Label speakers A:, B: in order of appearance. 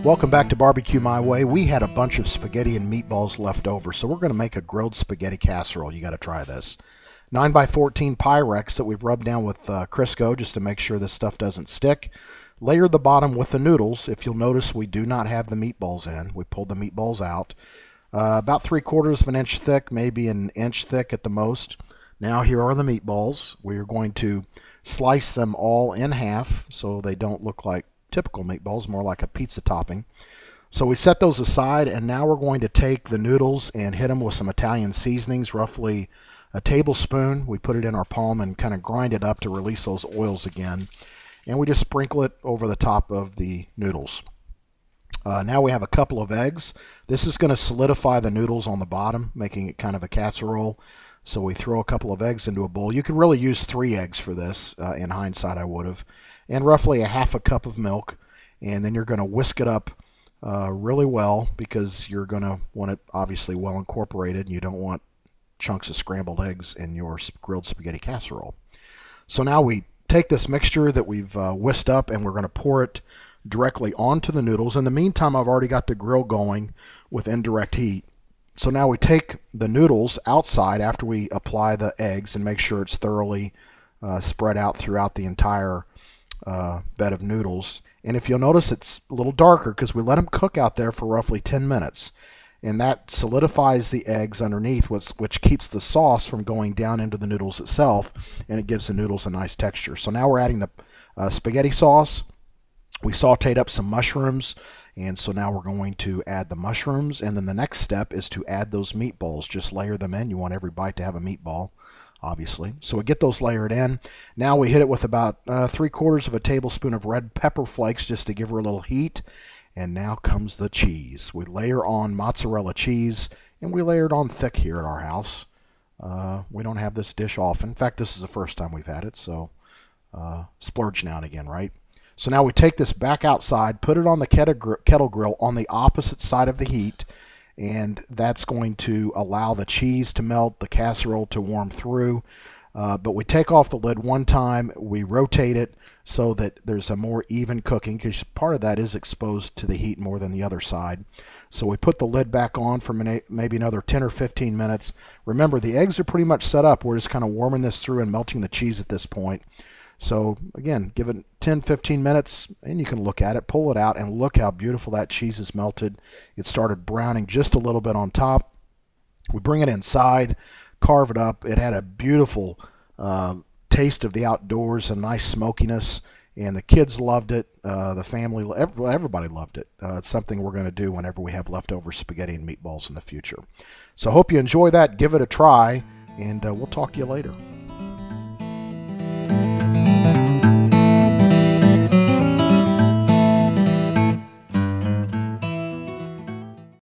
A: Welcome back to Barbecue My Way. We had a bunch of spaghetti and meatballs left over, so we're going to make a grilled spaghetti casserole. You got to try this. 9x14 Pyrex that we've rubbed down with Crisco just to make sure this stuff doesn't stick. Layer the bottom with the noodles. If you'll notice, we do not have the meatballs in. We pulled the meatballs out. About 3/4 of an inch thick, maybe an inch thick at the most. Now here are the meatballs. We are going to slice them all in half so they don't look like typical meatballs, more like a pizza topping. So we set those aside, and now we're going to take the noodles and hit them with some Italian seasonings, roughly a tablespoon. We put it in our palm and kind of grind it up to release those oils again. And we just sprinkle it over the top of the noodles. Now we have a couple of eggs. This is going to solidify the noodles on the bottom, making it kind of a casserole. So we throw a couple of eggs into a bowl. You could really use 3 eggs for this. In hindsight, I would have. And roughly a half a cup of milk. And then you're going to whisk it up really well, because you're going to want it obviously well incorporated, and you don't want chunks of scrambled eggs in your grilled spaghetti casserole. So now we take this mixture that we've whisked up, and we're going to pour it directly onto the noodles. In the meantime, I've already got the grill going with indirect heat. So now we take the noodles outside after we apply the eggs and make sure it's thoroughly spread out throughout the entire bed of noodles. And if you'll notice, it's a little darker because we let them cook out there for roughly 10 minutes. And that solidifies the eggs underneath, which keeps the sauce from going down into the noodles itself, and it gives the noodles a nice texture. So now we're adding the spaghetti sauce. We sauteed up some mushrooms, and so now we're going to add the mushrooms, and then the next step is to add those meatballs. Just layer them in. You want every bite to have a meatball, obviously. So we get those layered in. Now we hit it with about 3/4 of a tablespoon of red pepper flakes just to give her a little heat. And now comes the cheese. We layer on mozzarella cheese, and we layer it on thick here at our house. We don't have this dish often. In fact, this is the first time we've had it, so splurge now and again, right? So now we take this back outside, put it on the kettle grill on the opposite side of the heat, and that's going to allow the cheese to melt, the casserole to warm through. But we take off the lid one time, we rotate it so that there's a more even cooking, because part of that is exposed to the heat more than the other side. So we put the lid back on for maybe another 10 or 15 minutes. Remember, the eggs are pretty much set up. We're just kind of warming this through and melting the cheese at this point. So again, give it 10-15 minutes, and you can look at it, pull it out, and look how beautiful that cheese is melted. It started browning just a little bit on top. We bring it inside, carve it up. It had a beautiful taste of the outdoors, a nice smokiness, and the kids loved it. The family, everybody loved it. It's something we're going to do whenever we have leftover spaghetti and meatballs in the future. So I hope you enjoy that. Give it a try, and we'll talk to you later.